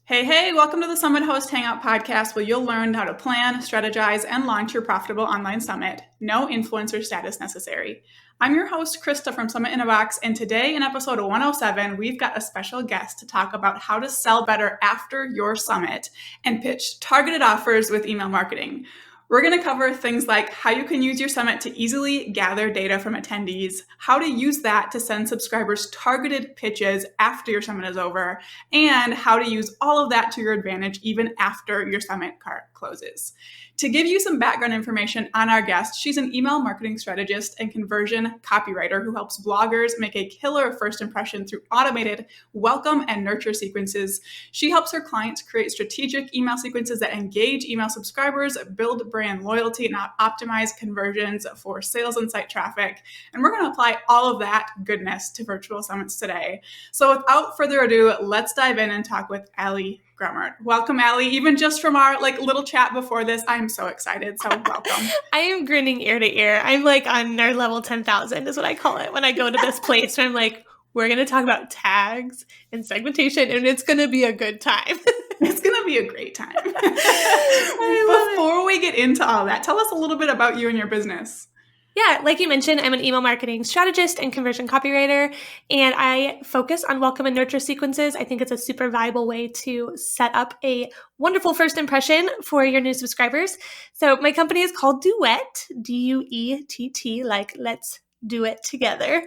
Hey, welcome to the Summit Host Hangout podcast where you'll learn how to plan, strategize, and launch your profitable online summit. No influencer status necessary. I'm your host, Krista from Summit in a Box, and today in episode 107, we've got a special guest to talk about how to sell better after your summit and pitch targeted offers with email marketing. We're going to cover things like how you can use your summit to easily gather data from attendees, how to use that to send subscribers targeted pitches after your summit is over, and how to use all of that to your advantage even after your summit cart closes. To give you some background information on our guest, she's an email marketing strategist and conversion copywriter who helps bloggers make a killer first impression through automated welcome and nurture sequences. She helps her clients create strategic email sequences that engage email subscribers, build brand loyalty, and optimize conversions for sales and site traffic. And we're going to apply all of that goodness to virtual summits today. So without further ado, let's dive in and talk with Allea Grummert. Welcome, Allea. Even just from our little chat before this, I'm so excited. So welcome. I am grinning ear to ear. I'm on nerd level 10,000 is what I call it when I go to this place where I'm like, we're going to talk about tags and segmentation and it's going to be a good time. It's going to be a great time. Before we get into all that, tell us a little bit about you and your business. Yeah, like you mentioned, I'm an email marketing strategist and conversion copywriter, and I focus on welcome and nurture sequences. I think it's a super valuable way to set up a wonderful first impression for your new subscribers. So my company is called Duett, D-U-E-T-T, like let's do it together.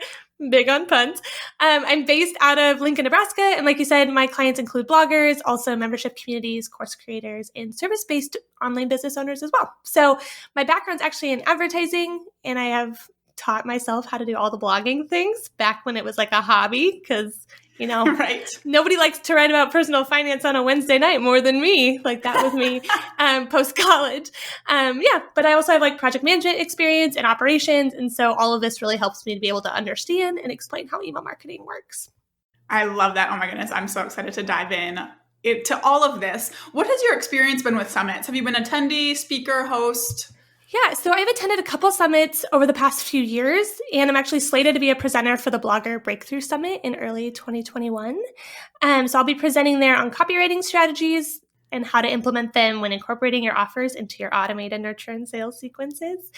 Big on puns. I'm based out of Lincoln, Nebraska. And like you said, my clients include bloggers, also membership communities, course creators, and service-based online business owners as well. So my background's actually in advertising, and I have taught myself how to do all the blogging things back when it was like a hobby because, right. Nobody likes to write about personal finance on a Wednesday night more than me. That was me post-college. But I also have project management experience and operations. And so all of this really helps me to be able to understand and explain how email marketing works. I love that. Oh my goodness. I'm so excited to dive in to all of this. What has your experience been with summits? Have you been attendee, speaker, host? Yeah, so I've attended a couple summits over the past few years, and I'm actually slated to be a presenter for the Blogger Breakthrough Summit in early 2021. So I'll be presenting there on copywriting strategies and how to implement them when incorporating your offers into your automated nurture and sales sequences.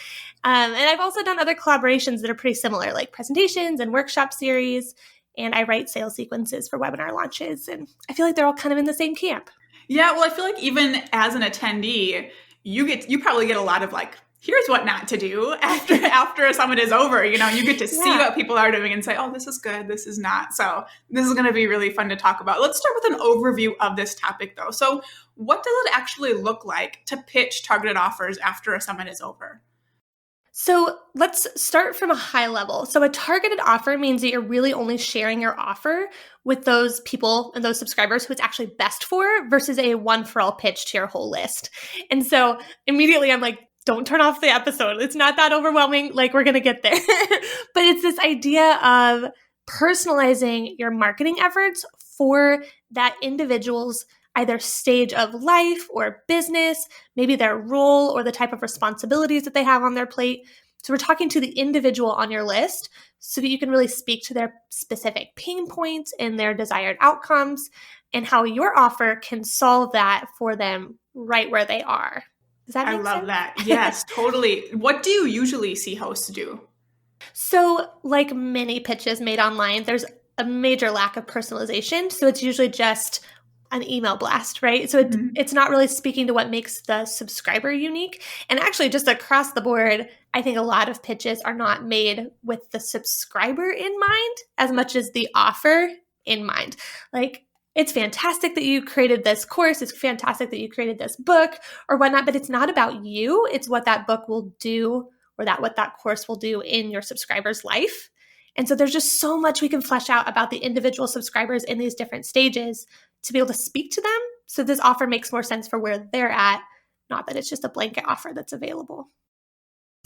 And I've also done other collaborations that are pretty similar, like presentations and workshop series, and I write sales sequences for webinar launches, and I feel like they're all kind of in the same camp. Yeah, well, I feel like even as an attendee, you probably get a lot of here's what not to do after a summit is over. You get to see what people are doing and say, oh, this is good, this is not. So this is going to be really fun to talk about. Let's start with an overview of this topic though. So what does it actually look like to pitch targeted offers after a summit is over? So let's start from a high level. So a targeted offer means that you're really only sharing your offer with those people and those subscribers who it's actually best for versus a one-for-all pitch to your whole list. And so immediately I'm like, don't turn off the episode. It's not that overwhelming. We're going to get there. But it's this idea of personalizing your marketing efforts for that individual's either stage of life or business, maybe their role or the type of responsibilities that they have on their plate. So we're talking to the individual on your list so that you can really speak to their specific pain points and their desired outcomes and how your offer can solve that for them right where they are. Does that make sense? I love that. Yes, totally. What do you usually see hosts do? So like many pitches made online, there's a major lack of personalization. So it's usually just an email blast, right? So it's not really speaking to what makes the subscriber unique. And actually just across the board, I think a lot of pitches are not made with the subscriber in mind as much as the offer in mind. It's fantastic that you created this course. It's fantastic that you created this book or whatnot, but it's not about you. It's what that book will do or what that course will do in your subscriber's life. And so there's just so much we can flesh out about the individual subscribers in these different stages to be able to speak to them. So this offer makes more sense for where they're at, not that it's just a blanket offer that's available.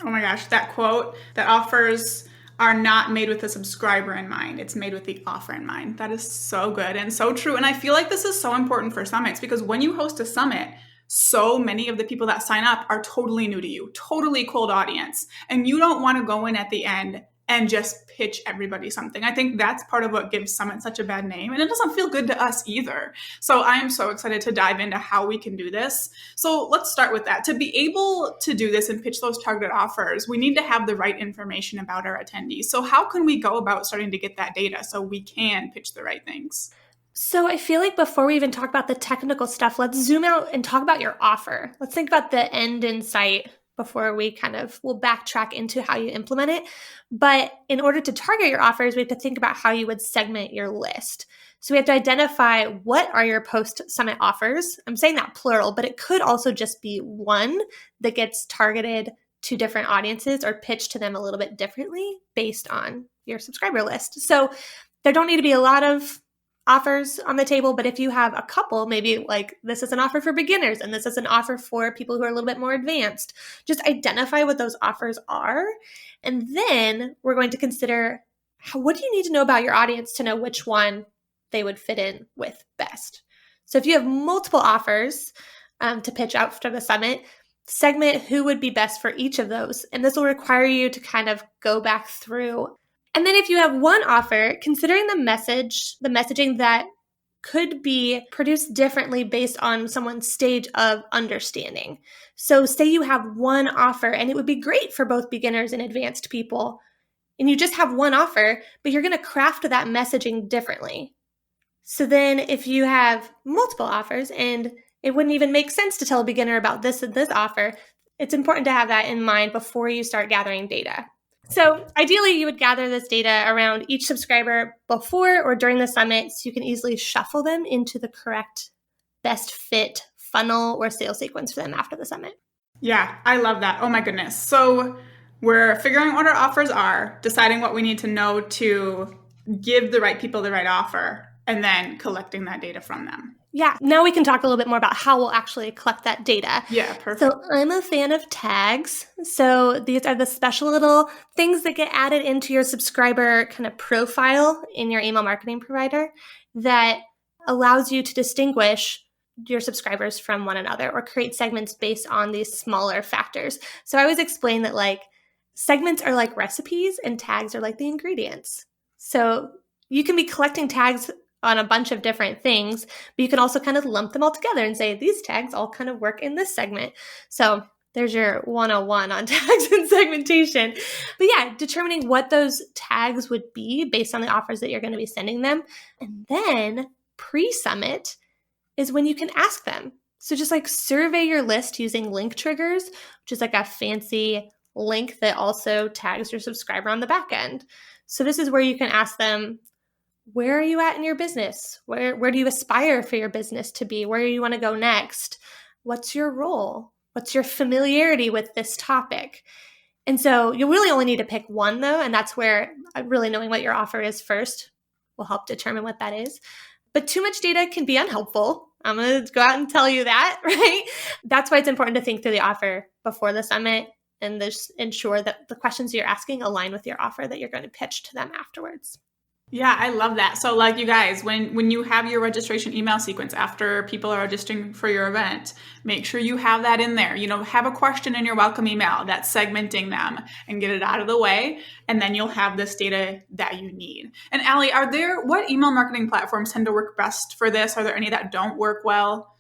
Oh my gosh, that quote, that offers are not made with the subscriber in mind. It's made with the offer in mind. That is so good and so true. And I feel like this is so important for summits because when you host a summit, so many of the people that sign up are totally new to you, totally cold audience. And you don't want to go in at the end and just pitch everybody something. I think that's part of what gives Summit such a bad name, and it doesn't feel good to us either. So I am so excited to dive into how we can do this. So let's start with that. To be able to do this and pitch those targeted offers, we need to have the right information about our attendees. So how can we go about starting to get that data so we can pitch the right things? So I feel like before we even talk about the technical stuff, let's zoom out and talk about your offer. Let's think about the end in sight before we'll backtrack into how you implement it. But in order to target your offers, we have to think about how you would segment your list. So we have to identify what are your post-summit offers. I'm saying that plural, but it could also just be one that gets targeted to different audiences or pitched to them a little bit differently based on your subscriber list. So there don't need to be a lot of offers on the table, but if you have a couple, maybe like this is an offer for beginners and this is an offer for people who are a little bit more advanced, just identify what those offers are. And then we're going to consider what do you need to know about your audience to know which one they would fit in with best. So if you have multiple offers to pitch out after the summit, segment who would be best for each of those. And this will require you to kind of go back through. And then if you have one offer, considering the messaging that could be produced differently based on someone's stage of understanding. So say you have one offer and it would be great for both beginners and advanced people, and you just have one offer, but you're going to craft that messaging differently. So then if you have multiple offers and it wouldn't even make sense to tell a beginner about this and this offer, it's important to have that in mind before you start gathering data. So ideally, you would gather this data around each subscriber before or during the summit so you can easily shuffle them into the correct best fit funnel or sales sequence for them after the summit. Yeah, I love that. Oh my goodness. So we're figuring out what our offers are, deciding what we need to know to give the right people the right offer, and then collecting that data from them. Yeah, now we can talk a little bit more about how we'll actually collect that data. Yeah, perfect. So I'm a fan of tags. So these are the special little things that get added into your subscriber kind of profile in your email marketing provider that allows you to distinguish your subscribers from one another or create segments based on these smaller factors. So I always explain that like segments are like recipes and tags are like the ingredients. So you can be collecting tags on a bunch of different things, but you can also kind of lump them all together and say these tags all kind of work in this segment. So there's your 101 on tags and segmentation. But yeah, determining what those tags would be based on the offers that you're going to be sending them. And then pre-summit is when you can ask them. So just like survey your list using link triggers, which is like a fancy link that also tags your subscriber on the back end. So this is where you can ask them, where are you at in your business? Where do you aspire for your business to be? Where do you want to go next? What's your role? What's your familiarity with this topic? And so you really only need to pick one though, and that's where really knowing what your offer is first will help determine what that is. But too much data can be unhelpful. I'm going to go out and tell you that, right? That's why it's important to think through the offer before the summit and just ensure that the questions you're asking align with your offer that you're going to pitch to them afterwards. Yeah, I love that. So like you guys, when you have your registration email sequence after people are registering for your event, make sure you have that in there. Have a question in your welcome email that's segmenting them and get it out of the way. And then you'll have this data that you need. And Allie, what email marketing platforms tend to work best for this? Are there any that don't work well?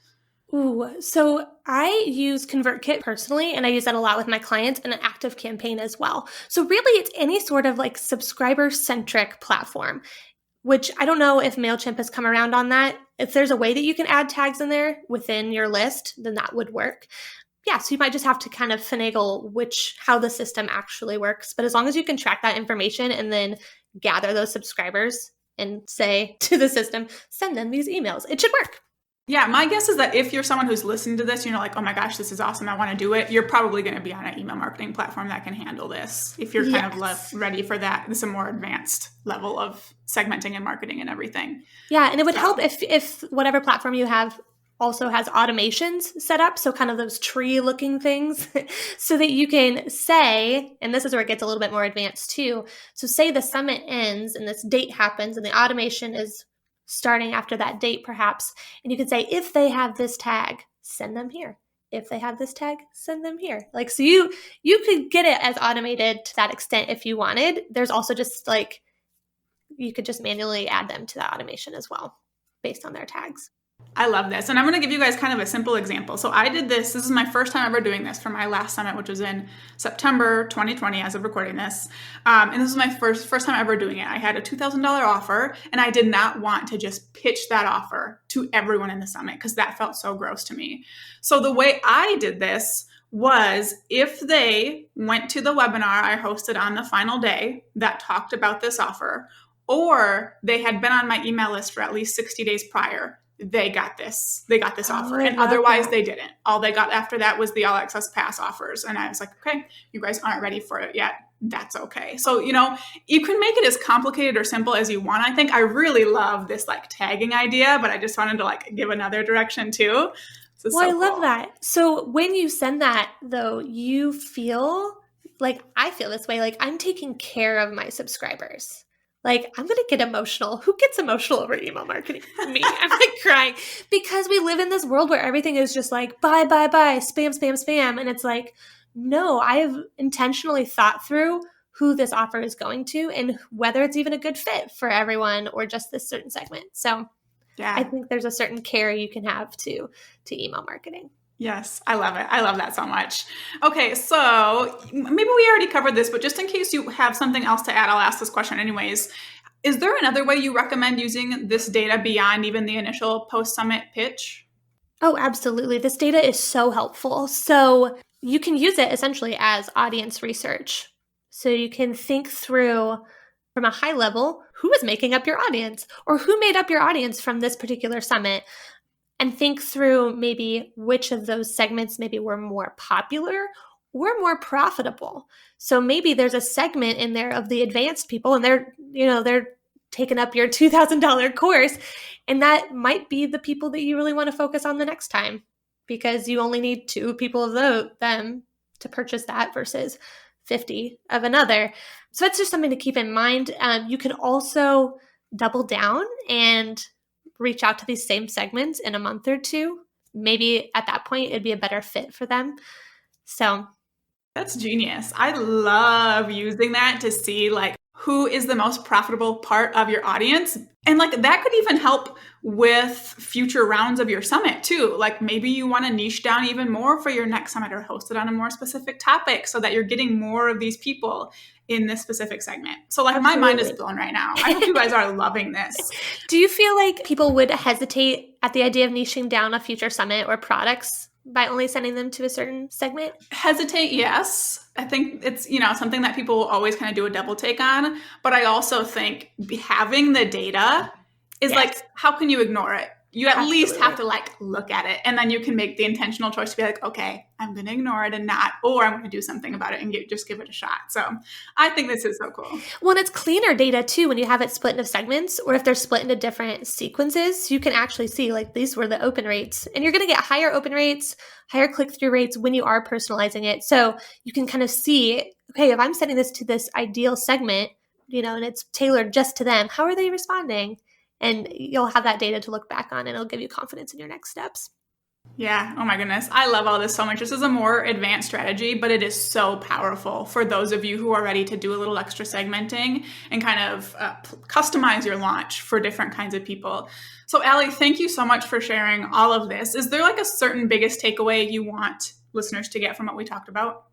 So I use ConvertKit personally, and I use that a lot with my clients and an active campaign as well. So really it's any sort of like subscriber-centric platform, which I don't know if MailChimp has come around on that. If there's a way that you can add tags in there within your list, then that would work. Yeah, so you might just have to kind of finagle how the system actually works. But as long as you can track that information and then gather those subscribers and say to the system, send them these emails, it should work. Yeah, my guess is that if you're someone who's listening to this, you're like, oh my gosh, this is awesome, I want to do it, you're probably going to be on an email marketing platform that can handle this. If you're kind of ready for that, this is a more advanced level of segmenting and marketing and everything. Yeah, and it would help if whatever platform you have also has automations set up, so kind of those tree-looking things, so that you can say, and this is where it gets a little bit more advanced too, so say the summit ends and this date happens and the automation is starting after that date perhaps, and you can say, if they have this tag, send them here. if they have this tag, send them here. Like, so you could get it as automated to that extent if you wanted. There's also just like, you could just manually add them to that automation as well based on their tags. I love this. And I'm going to give you guys kind of a simple example. So I did this. This is my first time ever doing this for my last summit, which was in September 2020 as of recording this. And this was my first time ever doing it. I had a $2,000 offer, and I did not want to just pitch that offer to everyone in the summit because that felt so gross to me. So the way I did this was if they went to the webinar I hosted on the final day that talked about this offer, or they had been on my email list for at least 60 days prior, they got this offer, and otherwise they didn't. All they got after that was the all access pass offers. And I was like, okay, you guys aren't ready for it yet. That's okay. So, you can make it as complicated or simple as you want. I think I really love this like tagging idea, but I just wanted to like give another direction too. Well, I love that. So when you send that though, you feel like, I feel this way, like I'm taking care of my subscribers. Like, I'm going to get emotional. Who gets emotional over email marketing? Me. I'm like crying because we live in this world where everything is just like, buy, spam, spam, spam. And it's like, no, I have intentionally thought through who this offer is going to and whether it's even a good fit for everyone or just this certain segment. So yeah, I think there's a certain care you can have to email marketing. Yes, I love it. I love that so much. Okay, so maybe we already covered this, but just in case you have something else to add, I'll ask this question anyways. Is there another way you recommend using this data beyond even the initial post-summit pitch? Oh, absolutely. This data is so helpful. So you can use it essentially as audience research. So you can think through from a high level, who is making up your audience or who made up your audience from this particular summit? And think through maybe which of those segments maybe were more popular or more profitable. So maybe there's a segment in there of the advanced people and they're taking up your $2,000 course. And that might be the people that you really want to focus on the next time because you only need 2 people of them to purchase that versus 50 of another. So that's just something to keep in mind. You can also double down and reach out to these same segments in a month or 2. Maybe at that point, it'd be a better fit for them. So that's genius. I love using that to see like who is the most profitable part of your audience. And like that could even help with future rounds of your summit too. Like maybe you want to niche down even more for your next summit or host it on a more specific topic so that you're getting more of these people in this specific segment. So like Absolutely. My mind is blown right now. I hope you guys are loving this. Do you feel like people would hesitate at the idea of niching down a future summit or products by only sending them to a certain segment? Hesitate, yes. I think it's, something that people will always kind of do a double take on. But I also think having the data is like, how can you ignore it? You at least have to like look at it, and then you can make the intentional choice to be like, okay, I'm going to ignore it and not, or I'm going to do something about it and just give it a shot. So I think this is so cool. Well, and it's cleaner data too when you have it split into segments, or if they're split into different sequences, you can actually see like these were the open rates, and you're going to get higher open rates, higher click-through rates when you are personalizing it. So you can kind of see, okay, if I'm sending this to this ideal segment, and it's tailored just to them, how are they responding? And you'll have that data to look back on, and it'll give you confidence in your next steps. Yeah. Oh my goodness. I love all this so much. This is a more advanced strategy, but it is so powerful for those of you who are ready to do a little extra segmenting and kind of customize your launch for different kinds of people. So Allie, thank you so much for sharing all of this. Is there like a certain biggest takeaway you want listeners to get from what we talked about?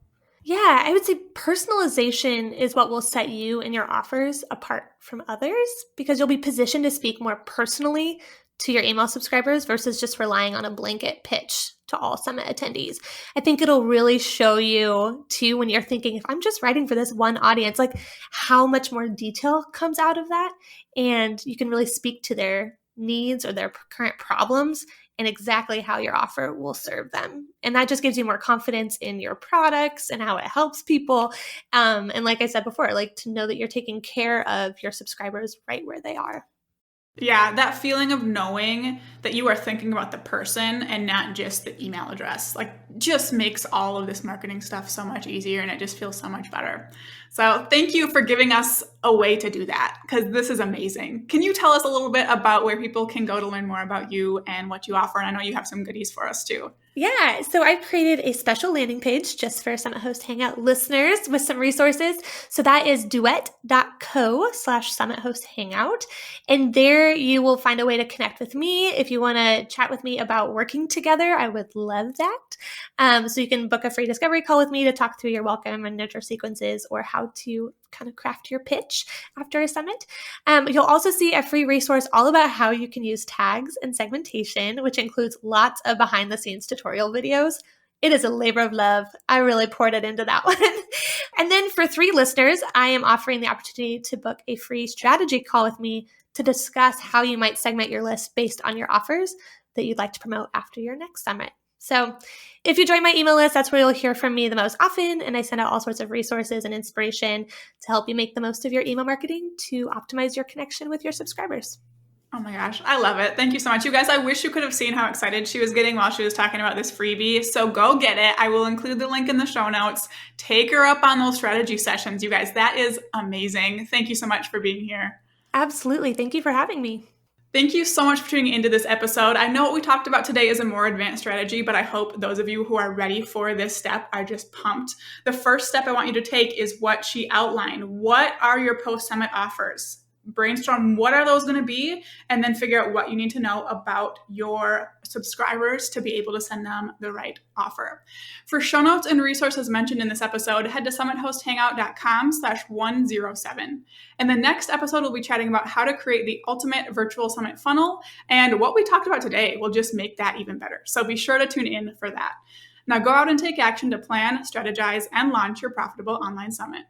Yeah, I would say personalization is what will set you and your offers apart from others because you'll be positioned to speak more personally to your email subscribers versus just relying on a blanket pitch to all summit attendees. I think it'll really show you too when you're thinking, if I'm just writing for this one audience, like how much more detail comes out of that. And you can really speak to their needs or their current problems and exactly how your offer will serve them. And that just gives you more confidence in your products and how it helps people. And like I said before, like to know that you're taking care of your subscribers right where they are. Yeah, that feeling of knowing that you are thinking about the person and not just the email address. Like just makes all of this marketing stuff so much easier, and it just feels so much better. So thank you for giving us a way to do that, because this is amazing. Can you tell us a little bit about where people can go to learn more about you and what you offer? And I know you have some goodies for us too. Yeah, so I've created a special landing page just for Summit Host Hangout listeners with some resources. So that is duet.co/Summit Host Hangout. And there you will find a way to connect with me. If you want to chat with me about working together, I would love that. So you can book a free discovery call with me to talk through your welcome and nurture sequences or how to kind of craft your pitch after a summit. You'll also see a free resource all about how you can use tags and segmentation, which includes lots of behind the scenes tutorial videos. It is a labor of love. I really poured it into that one. And then for 3 listeners, I am offering the opportunity to book a free strategy call with me to discuss how you might segment your list based on your offers that you'd like to promote after your next summit. So if you join my email list, that's where you'll hear from me the most often. And I send out all sorts of resources and inspiration to help you make the most of your email marketing to optimize your connection with your subscribers. Oh my gosh, I love it. Thank you so much. You guys, I wish you could have seen how excited she was getting while she was talking about this freebie. So go get it. I will include the link in the show notes. Take her up on those strategy sessions, you guys. That is amazing. Thank you so much for being here. Absolutely. Thank you for having me. Thank you so much for tuning into this episode. I know what we talked about today is a more advanced strategy, but I hope those of you who are ready for this step are just pumped. The first step I want you to take is what she outlined. What are your post-summit offers? Brainstorm what are those going to be, and then figure out what you need to know about your subscribers to be able to send them the right offer. For show notes and resources mentioned in this episode, head to summithosthangout.com/107. And the next episode, we'll be chatting about how to create the ultimate virtual summit funnel, and what we talked about today will just make that even better. So be sure to tune in for that. Now go out and take action to plan, strategize, and launch your profitable online summit.